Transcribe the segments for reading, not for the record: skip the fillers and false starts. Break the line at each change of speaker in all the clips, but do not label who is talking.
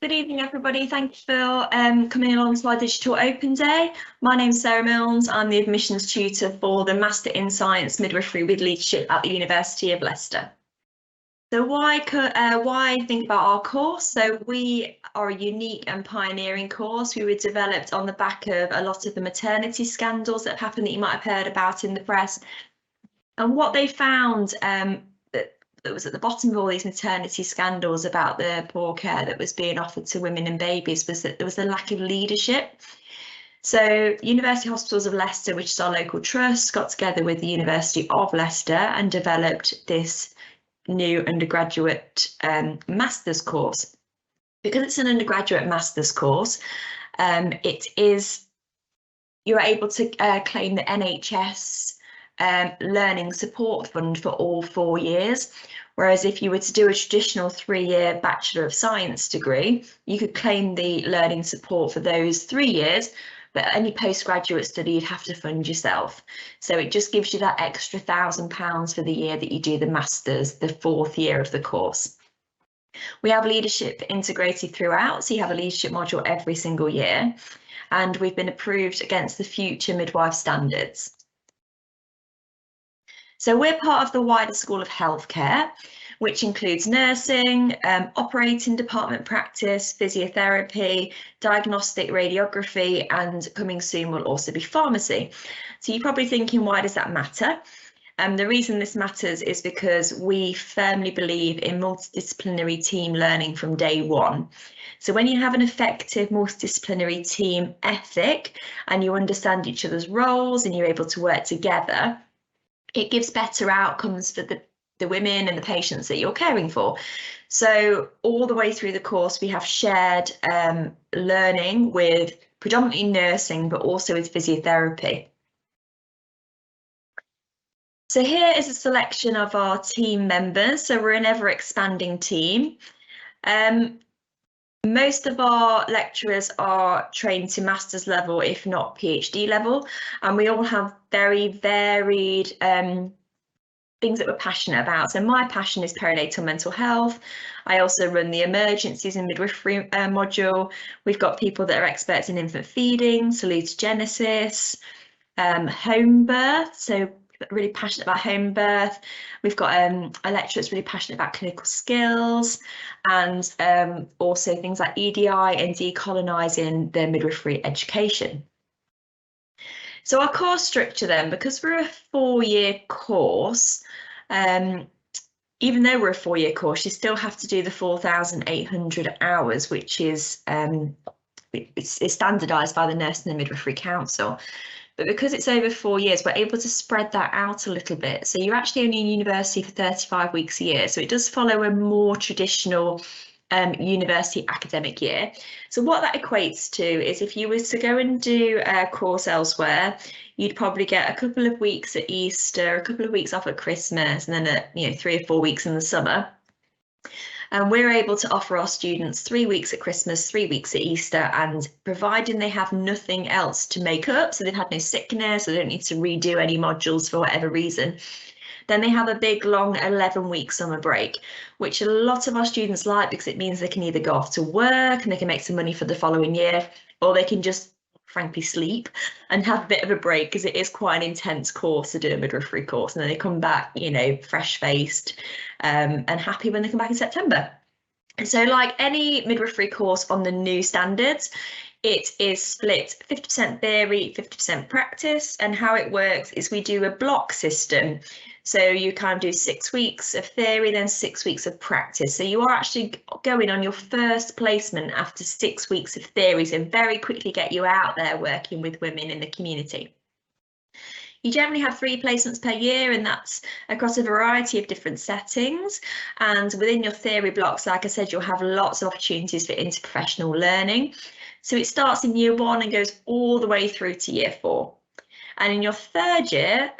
Good evening, everybody. Thank you for coming along to our Digital Open Day. My name's Sarah Milnes. I'm the admissions tutor for the Master in Science Midwifery with Leadership at the University of Leicester. So why think about our course? So we are a unique and pioneering course. We were developed on the back of a lot of the maternity scandals that have happened that you might have heard about in the press. And what they found that was at the bottom of all these maternity scandals about the poor care that was being offered to women and babies was that there was a lack of leadership. So University Hospitals of Leicester, which is our local trust, got together with the University of Leicester and developed this new undergraduate master's course. Because it's an undergraduate master's course, you're able to claim the NHS Learning Support Fund for all 4 years. Whereas if you were to do a traditional 3-year Bachelor of Science degree, you could claim the learning support for those 3 years, but any postgraduate study you'd have to fund yourself. So it just gives you that extra £1,000 for the year that you do the Masters, the 4th year of the course. We have leadership integrated throughout, so you have a leadership module every single year, and we've been approved against the future midwife standards. So we're part of the wider School of Healthcare, which includes nursing, operating department practice, physiotherapy, diagnostic radiography, and coming soon will also be pharmacy. So you're probably thinking, why does that matter? The reason this matters is because we firmly believe in multidisciplinary team learning from day one. So when you have an effective multidisciplinary team ethic and you understand each other's roles and you're able to work together, it gives better outcomes for the women and the patients that you're caring for. So all the way through the course, we have shared learning with predominantly nursing, but also with physiotherapy. So here is a selection of our team members. So we're an ever expanding team. Most of our lecturers are trained to master's level, if not PhD level, and we all have very varied things that we're passionate about. So my passion is perinatal mental health. I also run the emergencies and midwifery module. We've got people that are experts in infant feeding, salutogenesis, home birth. So really passionate about home birth. We've got a lecturer that's really passionate about clinical skills, and also things like EDI and decolonising the midwifery education. So our course structure then, because we're a 4-year course, even though we're a 4-year course, you still have to do the 4,800 hours, which is it's standardised by the Nursing and Midwifery Council. But because it's over 4 years, we're able to spread that out a little bit. So you're actually only in university for 35 weeks a year. So it does follow a more traditional university academic year. So what that equates to is if you were to go and do a course elsewhere, you'd probably get a couple of weeks at Easter, a couple of weeks off at Christmas, and then 3 or 4 weeks in the summer. And we're able to offer our students 3 weeks at Christmas, 3 weeks at Easter, and providing they have nothing else to make up, so they've had no sickness, or they don't need to redo any modules for whatever reason, then they have a big long 11-week summer break, which a lot of our students like because it means they can either go off to work and they can make some money for the following year, or they can just frankly sleep and have a bit of a break, because it is quite an intense course to do a midwifery course, and then they come back, fresh-faced and happy when they come back in September. And so like any midwifery course on the new standards, it is split 50% theory, 50% practice, and how it works is we do a block system. So you kind of do 6 weeks of theory, then 6 weeks of practice. So you are actually going on your first placement after 6 weeks of theory, so very quickly get you out there working with women in the community. You generally have 3 placements per year, and that's across a variety of different settings. And within your theory blocks, like I said, you'll have lots of opportunities for interprofessional learning. So it starts in year 1 and goes all the way through to year 4. And in your 3rd year,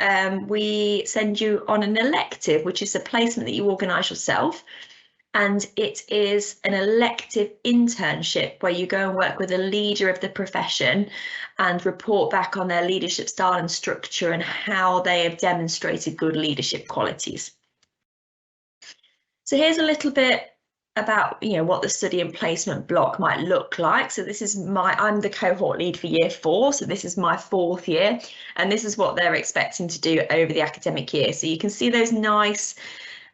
we send you on an elective, which is a placement that you organise yourself. And it is an elective internship where you go and work with a leader of the profession and report back on their leadership style and structure and how they have demonstrated good leadership qualities. So here's a little bit about what the study and placement block might look like. So this is I'm the cohort lead for year 4, so this is my 4th year, and this is what they're expecting to do over the academic year. So you can see those nice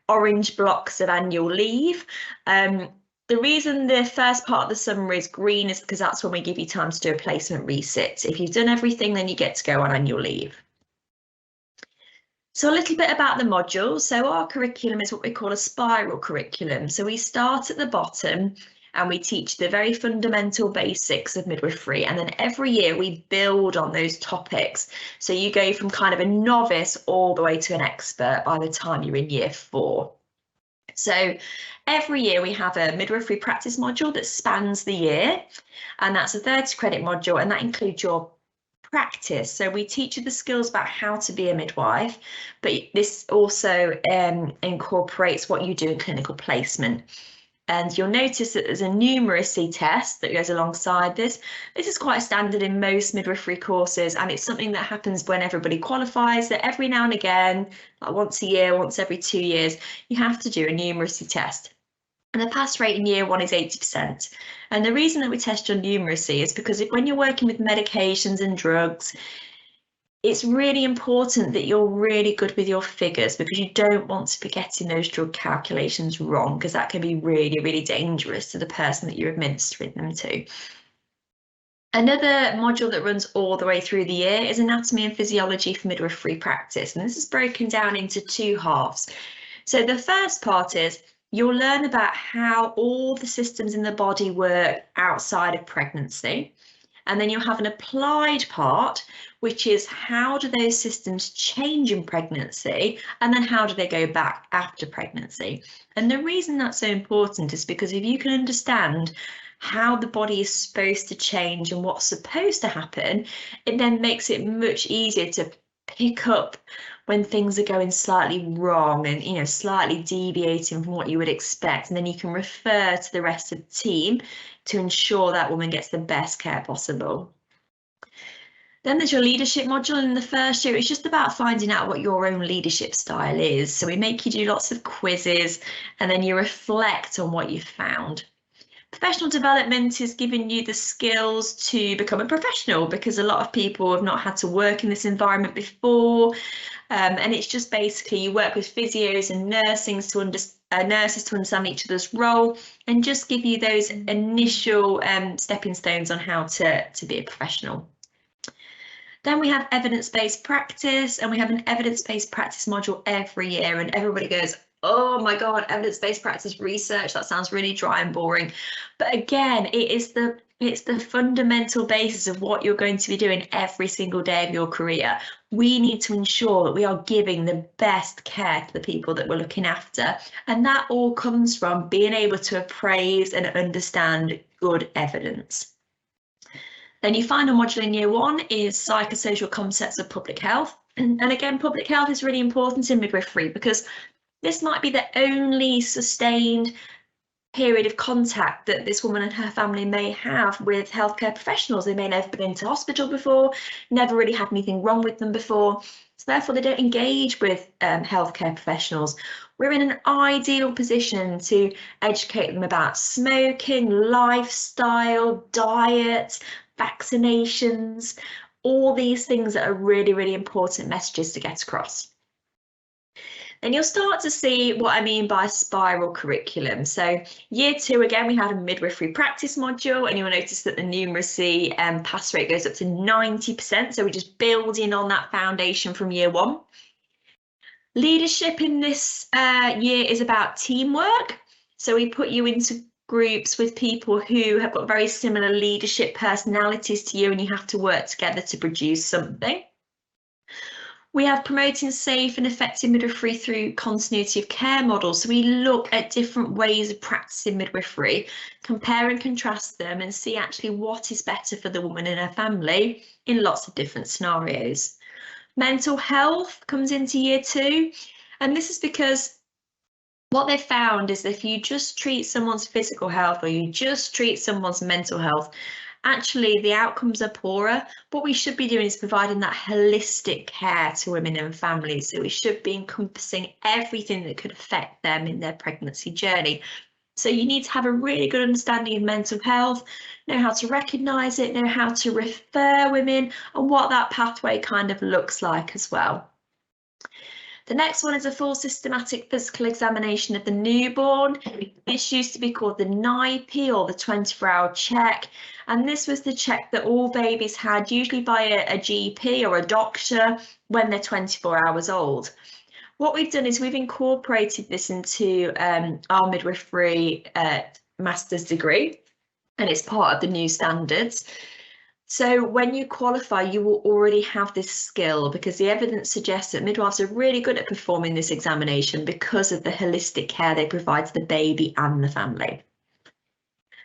orange blocks of annual leave. The reason the first part of the summer is green is because that's when we give you time to do a placement resit. If you've done everything, then you get to go on annual leave. So a little bit about the modules. So our curriculum is what we call a spiral curriculum. So we start at the bottom and we teach the very fundamental basics of midwifery. And then every year we build on those topics. So you go from kind of a novice all the way to an expert by the time you're in year 4. So every year we have a midwifery practice module that spans the year, and that's a 30 credit module, and that includes your practice. So we teach you the skills about how to be a midwife, but this also incorporates what you do in clinical placement. And you'll notice that there's a numeracy test that goes alongside this. This is quite standard in most midwifery courses, and it's something that happens when everybody qualifies, that every now and again, like once a year, once every 2 years, you have to do a numeracy test. And the pass rate in year 1 is 80%. And the reason that we test your numeracy is because when you're working with medications and drugs, it's really important that you're really good with your figures, because you don't want to be getting those drug calculations wrong, because that can be really, really dangerous to the person that you're administering them to. Another module that runs all the way through the year is anatomy and physiology for midwifery practice. And this is broken down into 2 halves. So the first part is you'll learn about how all the systems in the body work outside of pregnancy. And then you'll have an applied part, which is how do those systems change in pregnancy, and then how do they go back after pregnancy. And the reason that's so important is because if you can understand how the body is supposed to change and what's supposed to happen, it then makes it much easier to pick up when things are going slightly wrong and slightly deviating from what you would expect, and then you can refer to the rest of the team to ensure that woman gets the best care possible. Then there's your leadership module. In the first year, it's just about finding out what your own leadership style is. So we make you do lots of quizzes, and then you reflect on what you've found. Professional development is giving you the skills to become a professional, because a lot of people have not had to work in this environment before. And it's just basically you work with physios and nurses to understand each other's role, and just give you those initial stepping stones on how to be a professional. Then we have evidence-based practice, and we have an evidence-based practice module every year, and everybody goes, oh my God, evidence-based practice research, that sounds really dry and boring. But again, it's the fundamental basis of what you're going to be doing every single day of your career. We need to ensure that we are giving the best care to the people that we're looking after. And that all comes from being able to appraise and understand good evidence. Then your final module in year 1 is psychosocial concepts of public health. And again, public health is really important in midwifery, because this might be the only sustained period of contact that this woman and her family may have with healthcare professionals. They may never been into hospital before, never really had anything wrong with them before. So therefore they don't engage with healthcare professionals. We're in an ideal position to educate them about smoking, lifestyle, diet, vaccinations, all these things that are really, really important messages to get across. Then you'll start to see what I mean by spiral curriculum. So year 2, again, we had a midwifery practice module, and you'll notice that the numeracy pass rate goes up to 90%. So we're just building on that foundation from year 1. Leadership in this year is about teamwork. So we put you into groups with people who have got very similar leadership personalities to you, and you have to work together to produce something. We have promoting safe and effective midwifery through continuity of care models. So we look at different ways of practicing midwifery, compare and contrast them, and see actually what is better for the woman and her family in lots of different scenarios. Mental health comes into year 2, and this is because what they've found is that if you just treat someone's physical health or you just treat someone's mental health, actually the outcomes are poorer. What we should be doing is providing that holistic care to women and families. So we should be encompassing everything that could affect them in their pregnancy journey. So you need to have a really good understanding of mental health, know how to recognise it, know how to refer women, and what that pathway kind of looks like as well. The next one is a full systematic physical examination of the newborn. This used to be called the NIPE, or the 24-hour check. And this was the check that all babies had, usually by a GP or a doctor, when they're 24 hours old. What we've done is we've incorporated this into our midwifery master's degree, and it's part of the new standards. So when you qualify, you will already have this skill, because the evidence suggests that midwives are really good at performing this examination because of the holistic care they provide to the baby and the family.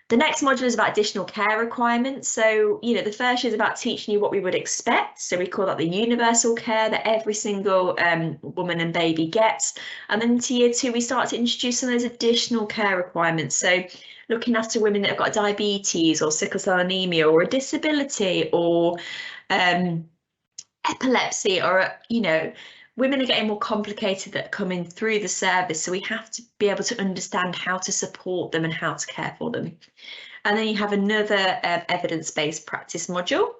The next module is about additional care requirements. So, you know, the first year is about teaching you what we would expect. So we call that the universal care that every single woman and baby gets. And then to year 2, we start to introduce some of those additional care requirements. So looking after women that have got diabetes or sickle cell anemia or a disability or epilepsy, or, you know, women are getting more complicated that are coming through the service. So we have to be able to understand how to support them and how to care for them. And then you have another evidence-based practice module.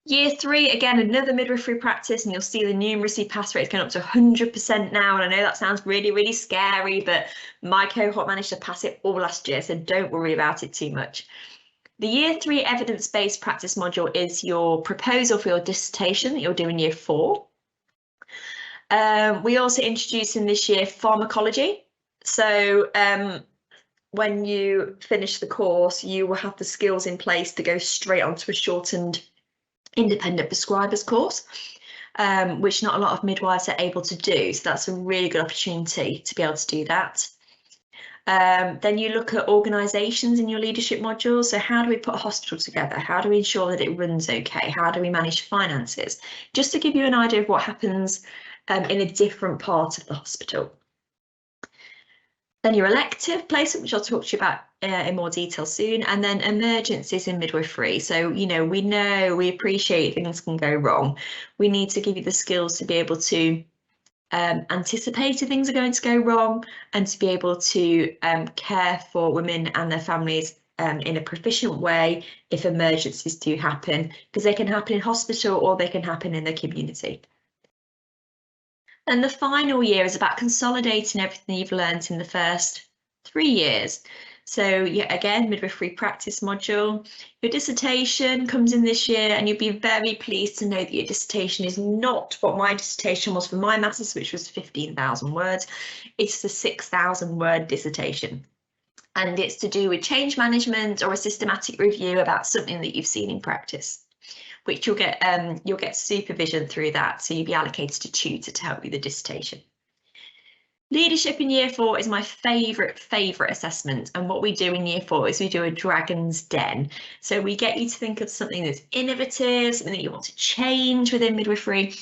Year 3, again, another midwifery practice, and you'll see the numeracy pass rates going up to 100% now. And I know that sounds really, really scary, but my cohort managed to pass it all last year, so don't worry about it too much. The year 3 evidence-based practice module is your proposal for your dissertation that you'll do in year 4. We also introduced in this year pharmacology. So when you finish the course, you will have the skills in place to go straight onto a shortened independent prescribers course, which not a lot of midwives are able to do. So that's a really good opportunity to be able to do that. Then you look at organisations in your leadership modules. So how do we put a hospital together? How do we ensure that it runs okay? How do we manage finances? Just to give you an idea of what happens in a different part of the hospital. Then your elective placement, which I'll talk to you about in more detail soon, and then emergencies in midwifery. So, you know, we appreciate things can go wrong. We need to give you the skills to be able to anticipate if things are going to go wrong, and to be able to care for women and their families in a proficient way if emergencies do happen, because they can happen in hospital or they can happen in the community. And the final year is about consolidating everything you've learned in the first 3 years. So yeah, again, midwifery practice module. Your dissertation comes in this year, and you'll be very pleased to know that your dissertation is not what my dissertation was for my master's, which was 15,000 words. It's the 6,000 word dissertation. And it's to do with change management or a systematic review about something that you've seen in practice, which you'll get supervision through that. So you'll be allocated a tutor to help you with the dissertation. Leadership in year 4 is my favourite assessment. And what we do in year 4 is we do a dragon's den. So we get you to think of something that's innovative, something that you want to change within midwifery.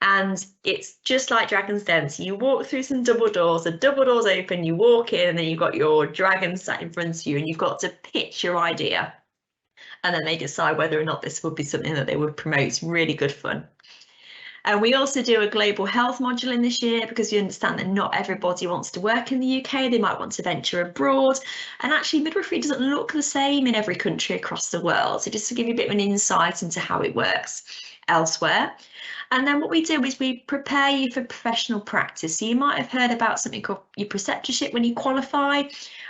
And it's just like dragon's den. So you walk through some double doors, the double doors open, you walk in, and then you've got your dragon sat in front of you, and you've got to pitch your idea. And then they decide whether or not this would be something that they would promote. It's really good fun. And we also do a global health module in this year, because you understand that not everybody wants to work in the UK. They might want to venture abroad. And actually midwifery doesn't look the same in every country across the world. So just to give you a bit of an insight into how it works elsewhere. And then what we do is we prepare you for professional practice. So you might have heard about something called your preceptorship when you qualify.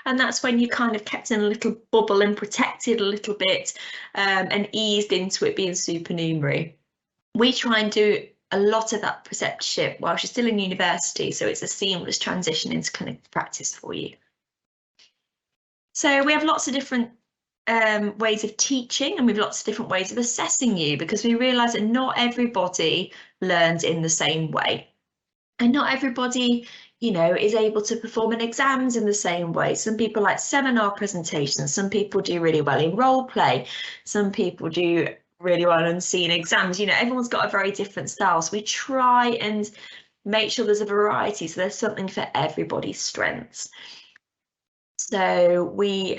And that's when you kind of kept in a little bubble and protected a little bit and eased into it being supernumerary. We try and do a lot of that preceptorship while you're still in university, so it's a seamless transition into clinical practice for you. So we have lots of different ways of teaching, and we have lots of different ways of assessing you, because we realise that not everybody learns in the same way. And not everybody, you know, is able to perform in exams in the same way. Some people like seminar presentations, some people do really well in role play, some people do really well in unseen exams. You know, everyone's got a very different style. So we try and make sure there's a variety, so there's something for everybody's strengths. So we're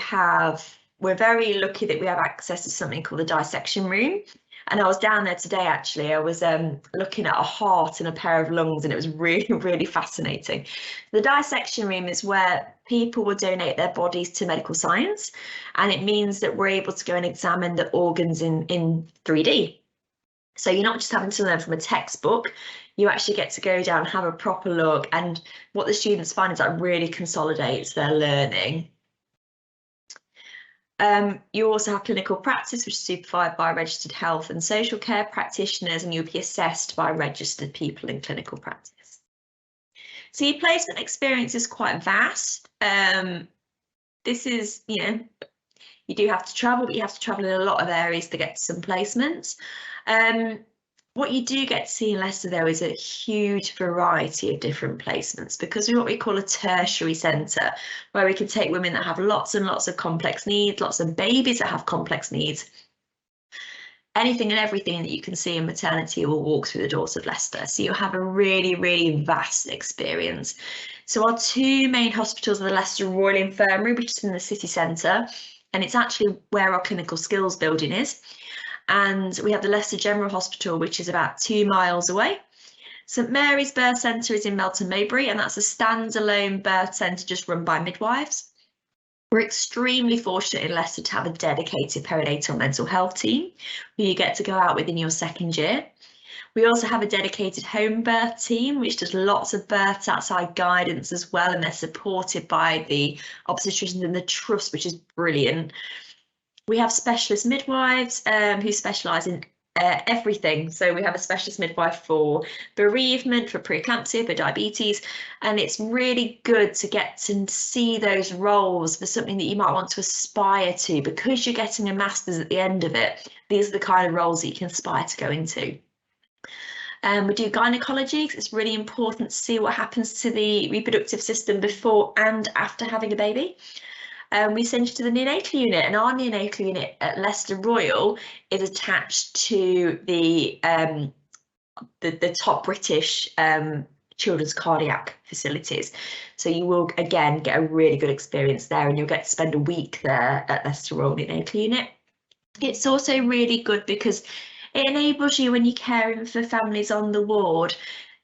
very lucky that we have access to something called the dissection room. And I was down there today, actually. I was looking at a heart and a pair of lungs, and it was really, really fascinating. The dissection room is where people will donate their bodies to medical science, and it means that we're able to go and examine the organs in 3D. So you're not just having to learn from a textbook, you actually get to go down and have a proper look. And what the students find is that really consolidates their learning. You also have clinical practice, which is supervised by registered health and social care practitioners, and you'll be assessed by registered people in clinical practice. So your placement experience is quite vast. This is, you do have to travel, but you have to travel in a lot of areas to get to some placements. What you do get to see in Leicester, though, is a huge variety of different placements, because we're what we call a tertiary centre, where we can take women that have lots and lots of complex needs, lots of babies that have complex needs. Anything and everything that you can see in maternity will walk through the doors of Leicester. So you'll have a really, really vast experience. So our two main hospitals are the Leicester Royal Infirmary, which is in the city centre, and it's actually where our clinical skills building is. And we have the Leicester General Hospital, which is about 2 miles away. St Mary's Birth Centre is in Melton Mowbray, and that's a standalone birth centre just run by midwives. We're extremely fortunate in Leicester to have a dedicated perinatal mental health team who you get to go out with in your second year. We also have a dedicated home birth team, which does lots of births outside guidance as well, and they're supported by the obstetricians and the trust, which is brilliant. We have specialist midwives who specialise in everything. So we have a specialist midwife for bereavement, for preeclampsia, for diabetes, and it's really good to get to see those roles for something that you might want to aspire to, because you're getting a master's at the end of it. These are the kind of roles that you can aspire to go into. We do gynecology, because it's really important to see what happens to the reproductive system before and after having a baby. We send you to the neonatal unit, and our neonatal unit at Leicester Royal is attached to the top British children's cardiac facilities. So you will again get a really good experience there, and you'll get to spend a week there at Leicester Royal Neonatal Unit. It's also really good because it enables you, when you're caring for families on the ward,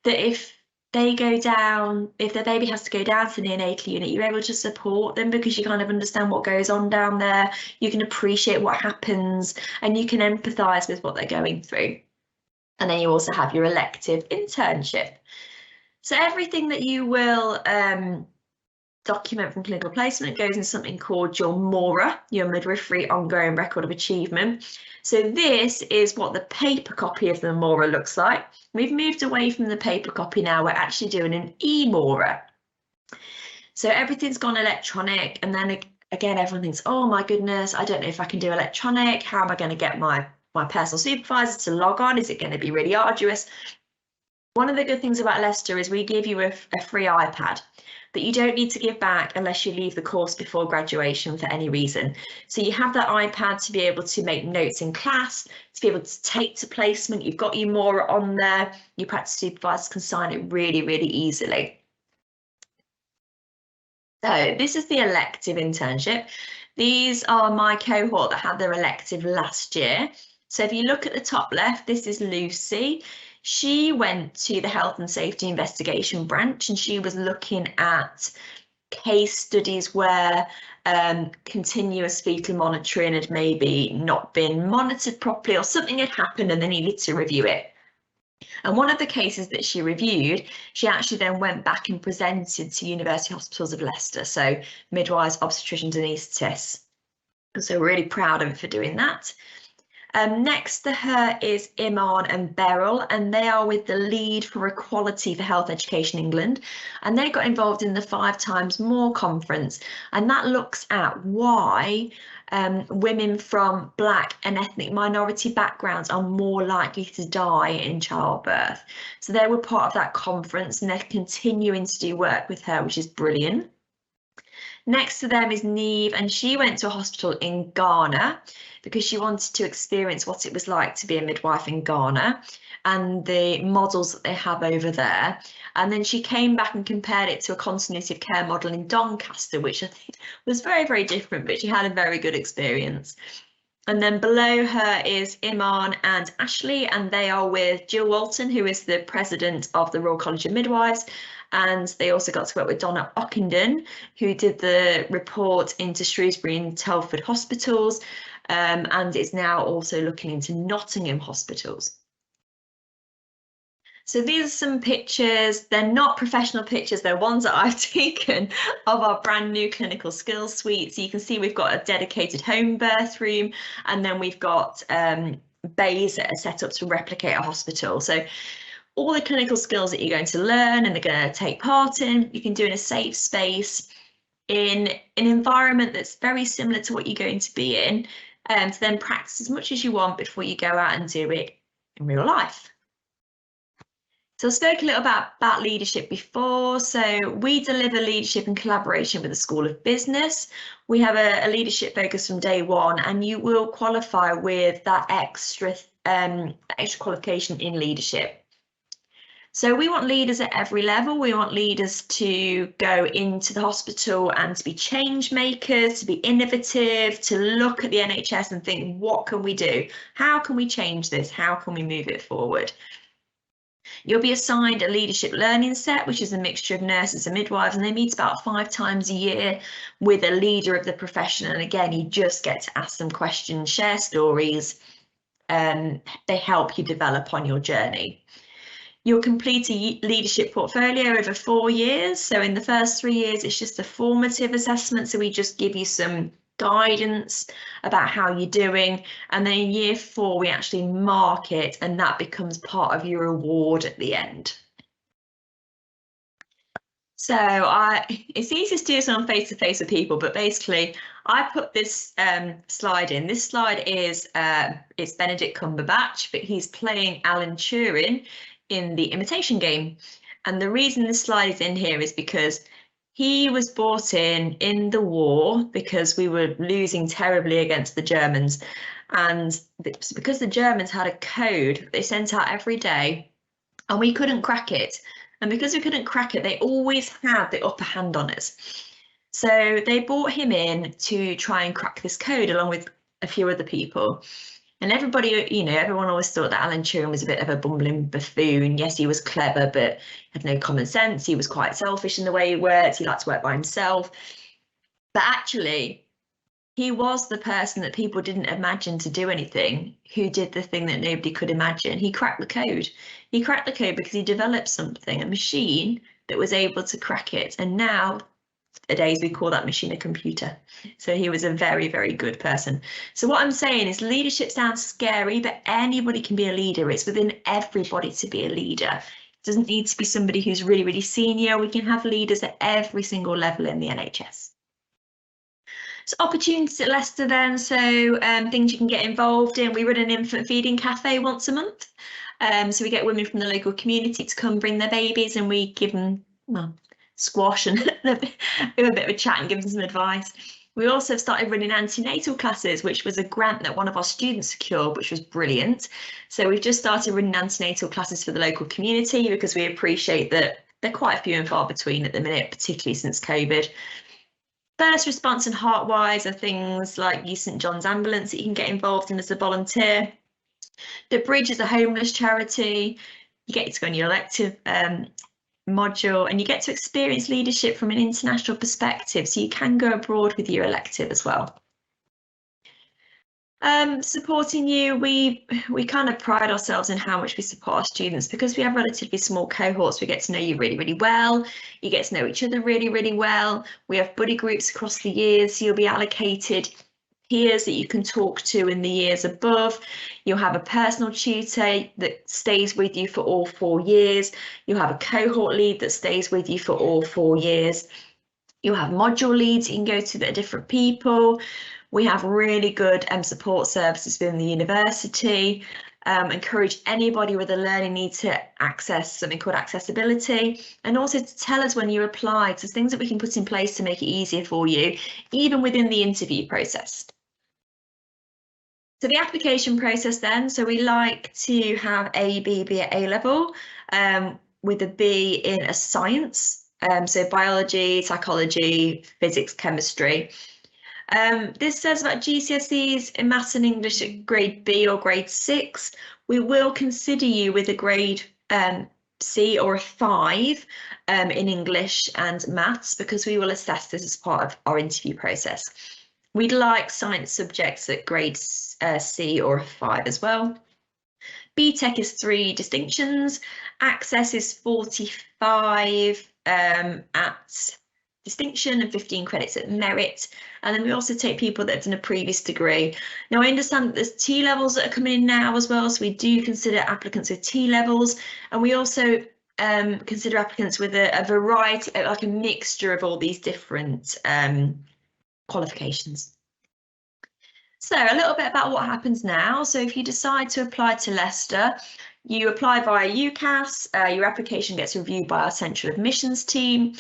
that if they go down, if their baby has to go down to the neonatal unit, you're able to support them because you kind of understand what goes on down there. You can appreciate what happens, and you can empathise with what they're going through. And then you also have your elective internship. So everything that you will document from clinical placement goes in something called your MORA, your Midwifery Ongoing Record of Achievement. So this is what the paper copy of the MORA looks like. We've moved away from the paper copy now. We're actually doing an e-MORA. So everything's gone electronic, and then again, everyone thinks, oh my goodness, I don't know if I can do electronic. How am I going to get my personal supervisor to log on? Is it going to be really arduous? One of the good things about Leicester is we give you a free iPad that you don't need to give back unless you leave the course before graduation for any reason. So you have that iPad to be able to make notes in class, to be able to take to placement. You've got your MORA on there. Your practice supervisors can sign it really, really easily. So this is the elective internship. These are my cohort that had their elective last year. So if you look at the top left, this is Lucy. She went to the Health and Safety Investigation branch, and she was looking at case studies where continuous fetal monitoring had maybe not been monitored properly, or something had happened and they needed to review it. And one of the cases that she reviewed, she actually then went back and presented to University Hospitals of Leicester, so midwives, obstetricians, anaesthetists. So we're really proud of her for doing that. Next to her is Iman and Beryl, and they are with the Lead for Equality for Health Education England, and they got involved in the 5 Times More conference, and that looks at why women from Black and ethnic minority backgrounds are more likely to die in childbirth. So they were part of that conference, and they're continuing to do work with her, which is brilliant. Next to them is Neve, and she went to a hospital in Ghana because she wanted to experience what it was like to be a midwife in Ghana and the models that they have over there. And then she came back and compared it to a continuity of care model in Doncaster, which I think was very, very different, but she had a very good experience. And then below her is Iman and Ashley, and they are with Jill Walton, who is the president of the Royal College of Midwives. And they also got to work with Donna Ockenden, who did the report into Shrewsbury and Telford hospitals, and is now also looking into Nottingham hospitals. So these are some pictures. They're not professional pictures, they're ones that I've taken of our brand new clinical skills suite. So you can see we've got a dedicated home birth room, and then we've got bays that are set up to replicate a hospital. So all the clinical skills that you're going to learn and are going to take part in, you can do in a safe space, in an environment that's very similar to what you're going to be in, to then practice as much as you want before you go out and do it in real life. So I spoke a little about leadership before. So we deliver leadership and collaboration with the School of Business. We have a leadership focus from day one, and you will qualify with that extra qualification in leadership. So we want leaders at every level. We want leaders to go into the hospital and to be change makers, to be innovative, to look at the NHS and think, what can we do? How can we change this? How can we move it forward? You'll be assigned a leadership learning set, which is a mixture of nurses and midwives, and they meet about 5 times a year with a leader of the profession. And again, you just get to ask them questions, share stories, and they help you develop on your journey. You'll complete a leadership portfolio over 4 years. So in the first 3 years, it's just a formative assessment. So we just give you some guidance about how you're doing, and then in year 4 we actually mark it, and that becomes part of your award at the end. So it's easy to do this on face-to-face with people, but basically I put this slide in. This slide is it's Benedict Cumberbatch, but he's playing Alan Turing in The Imitation Game. And the reason this slide is in here is because he was brought in the war because we were losing terribly against the Germans. And because the Germans had a code they sent out every day and we couldn't crack it. And because we couldn't crack it, they always had the upper hand on us. So they brought him in to try and crack this code along with a few other people. And everybody, you know, everyone always thought that Alan Turing was a bit of a bumbling buffoon. Yes, he was clever, but had no common sense. He was quite selfish in the way he worked. He liked to work by himself. But actually, he was the person that people didn't imagine to do anything, who did the thing that nobody could imagine. He cracked the code. He cracked the code because he developed something, a machine that was able to crack it. And now, nowadays, we call that machine a computer. So he was a very, very good person. So what I'm saying is leadership sounds scary, but anybody can be a leader. It's within everybody to be a leader. It doesn't need to be somebody who's really, really senior. We can have leaders at every single level in the NHS. So opportunities at Leicester then, so things you can get involved in. We run an infant feeding cafe once a month. So we get women from the local community to come bring their babies, and we give them, well, squash and have a bit of a chat and give them some advice. We also started running antenatal classes, which was a grant that one of our students secured, which was brilliant. So we've just started running antenatal classes for the local community because we appreciate that they're quite few and far between at the minute, particularly since COVID. First response and Heartwise are things like Youth St John's Ambulance that you can get involved in as a volunteer. The Bridge is a homeless charity. You get to go on your elective module, and you get to experience leadership from an international perspective, so you can go abroad with your elective as well. Supporting you, we kind of pride ourselves in how much we support our students. Because we have relatively small cohorts, we get to know you really, really well. You get to know each other really, really well. We have buddy groups across the years, so you'll be allocated peers that you can talk to in the years above. You'll have a personal tutor that stays with you for all 4 years. You'll have a cohort lead that stays with you for all 4 years. You'll have module leads you can go to that are different people. We have really good support services within the university. Encourage anybody with a learning need to access something called accessibility, and also to tell us when you apply. So things that we can put in place to make it easier for you, even within the interview process. So the application process then, so we like to have A, B at A level, with a B in a science, so biology, psychology, physics, chemistry. This says about GCSEs in Maths and English at grade B or grade 6. We will consider you with a grade C or a 5 in English and Maths, because we will assess this as part of our interview process. We'd like science subjects at grade C or a 5 as well. BTEC is 3 distinctions. Access is 45 at distinction and 15 credits at merit. And then we also take people that have done a previous degree. Now, I understand that there's T levels that are coming in now as well, so we do consider applicants with T levels, and we also consider applicants with a variety, like a mixture of all these different qualifications. So a little bit about what happens now. So if you decide to apply to Leicester, you apply via UCAS, your application gets reviewed by our central admissions team.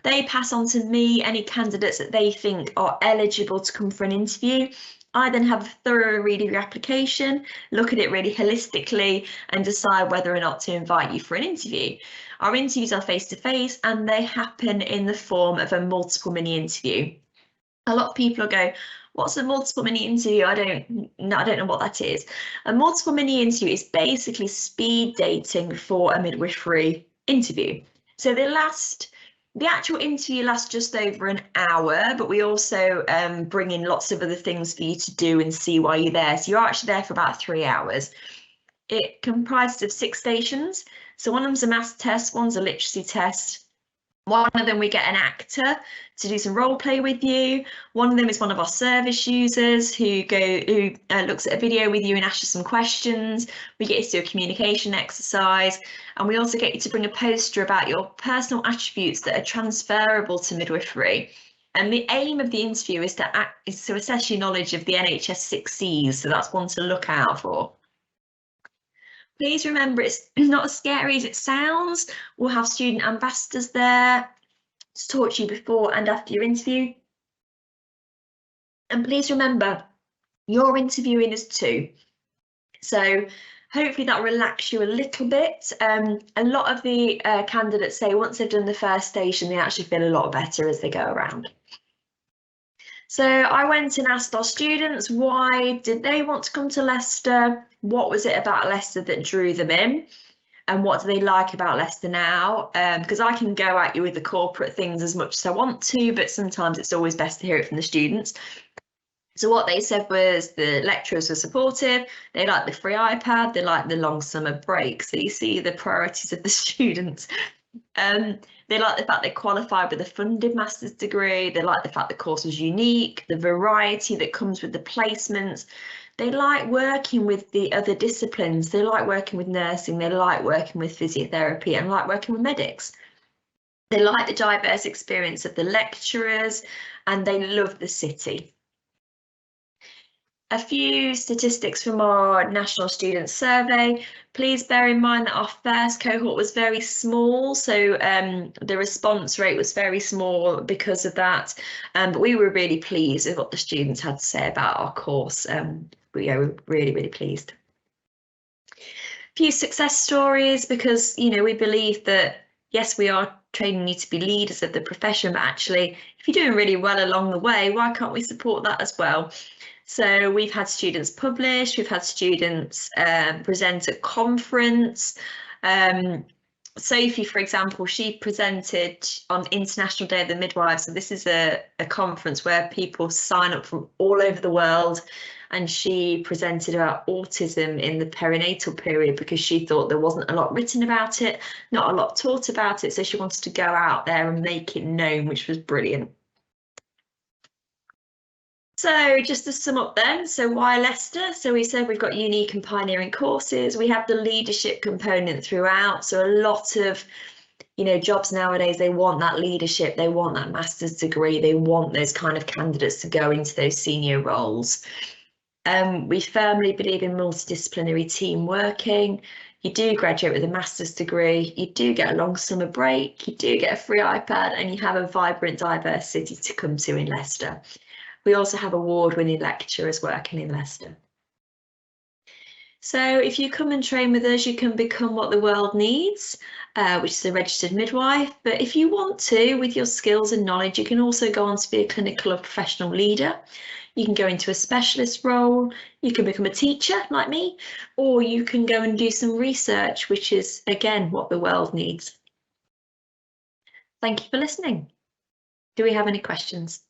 They pass on to me any candidates that they think are eligible to come for an interview. I then have a thorough read of your application, look at it really holistically, and decide whether or not to invite you for an interview. Our interviews are face-to-face, and they happen in the form of a multiple mini interview. A lot of people will go, what's a multiple mini interview? I don't know what that is. A multiple mini interview is basically speed dating for a midwifery interview. So the actual interview lasts just over an hour, but we also bring in lots of other things for you to do and see while you're there. So you're actually there for about 3 hours. It comprises of 6 stations. So one of them's a maths test, one's a literacy test. One of them we get an actor to do some role play with you. One of them is one of our service users who looks at a video with you and asks you some questions. We get you to do a communication exercise, and we also get you to bring a poster about your personal attributes that are transferable to midwifery. And the aim of the interview is to assess your knowledge of the NHS 6 Cs, so that's one to look out for. Please remember, it's not as scary as it sounds. We'll have student ambassadors there to talk to you before and after your interview. And please remember, you're interviewing as 2. So hopefully that will relax you a little bit. A lot of the candidates say once they've done the first station, they actually feel a lot better as they go around. So I went and asked our students, why did they want to come to Leicester? What was it about Leicester that drew them in? And what do they like about Leicester now? Because I can go at you with the corporate things as much as I want to, but sometimes it's always best to hear it from the students. So what they said was the lecturers were supportive, they liked the free iPad, they liked the long summer break. So you see the priorities of the students. They like the fact they qualified with a funded master's degree. They like the fact the course was unique, the variety that comes with the placements. They like working with the other disciplines. They like working with nursing. They like working with physiotherapy and like working with medics. They like the diverse experience of the lecturers, and they love the city. A few statistics from our National Student Survey. Please bear in mind that our first cohort was very small, so the response rate was very small because of that. But we were really pleased with what the students had to say about our course. We are really, really pleased. A few success stories, because we believe that yes, we are training you to be leaders of the profession, but actually, if you're doing really well along the way, why can't we support that as well? So we've had students publish, we've had students present at conference. Sophie, for example, she presented on International Day of the Midwives. So this is a conference where people sign up from all over the world, and she presented about autism in the perinatal period because she thought there wasn't a lot written about it, not a lot taught about it. So she wanted to go out there and make it known, which was brilliant. So just to sum up then, so why Leicester? So we said we've got unique and pioneering courses. We have the leadership component throughout. So a lot of, jobs nowadays, they want that leadership, they want that master's degree, they want those kind of candidates to go into those senior roles. We firmly believe in multidisciplinary team working. You do graduate with a master's degree, you do get a long summer break, you do get a free iPad, and you have a vibrant, diverse city to come to in Leicester. We also have award-winning lecturers working in Leicester. So if you come and train with us, you can become what the world needs, which is a registered midwife. But if you want to, with your skills and knowledge, you can also go on to be a clinical or professional leader. You can go into a specialist role, you can become a teacher like me, or you can go and do some research, which is, again, what the world needs. Thank you for listening. Do we have any questions?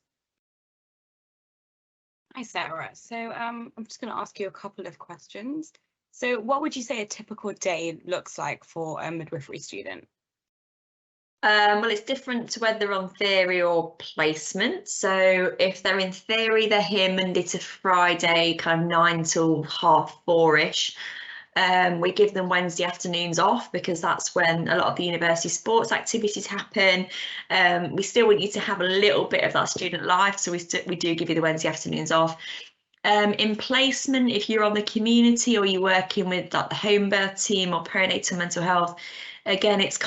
Hi, Sarah. So I'm just going to ask you a couple of questions. So what would you say a typical day looks like for a midwifery student?
Well, it's different to whether they're on theory or placement. So if they're in theory, they're here Monday to Friday, kind of 9 till 4:30-ish. We give them Wednesday afternoons off because that's when a lot of the university sports activities happen. We still want you to have a little bit of that student life, so we do give you the Wednesday afternoons off. In placement, if you're on the community or you're working with like the home birth team or perinatal mental health, again, it's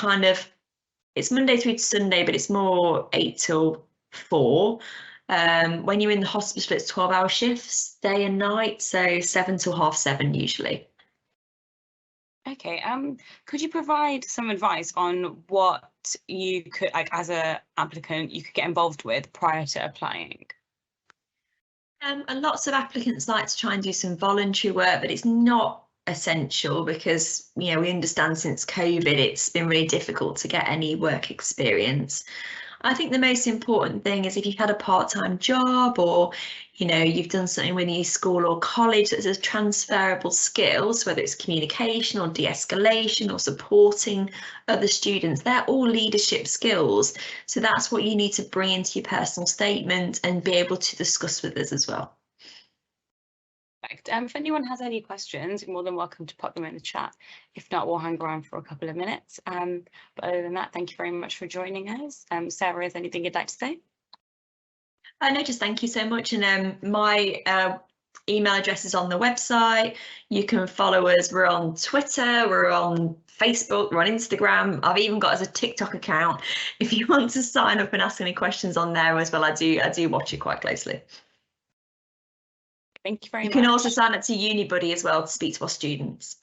Monday through to Sunday, but it's more 8 till 4. When you're in the hospital, it's 12-hour shifts, day and night, so 7 till 7:30 usually.
Okay, could you provide some advice on what you could, like as a applicant, you could get involved with prior to applying?
And lots of applicants like to try and do some voluntary work, but it's not essential because, you know, we understand since COVID, it's been really difficult to get any work experience. I think the most important thing is if you've had a part-time job or, you know, you've done something within your school or college that's a transferable skills, whether it's communication or de-escalation or supporting other students, they're all leadership skills. So that's what you need to bring into your personal statement and be able to discuss with us as well.
Perfect. If anyone has any questions, you're more than welcome to pop them in the chat. If not, we'll hang around for a couple of minutes. But other than that, thank you very much for joining us. Sarah, is there anything you'd like to say?
No, just thank you so much. And my email address is on the website. You can follow us. We're on Twitter, we're on Facebook, we're on Instagram. I've even got a TikTok account. If you want to sign up and ask any questions on there as well, I do watch it quite closely.
Thank you very much.
You can also sign up to UniBuddy as well to speak to our students.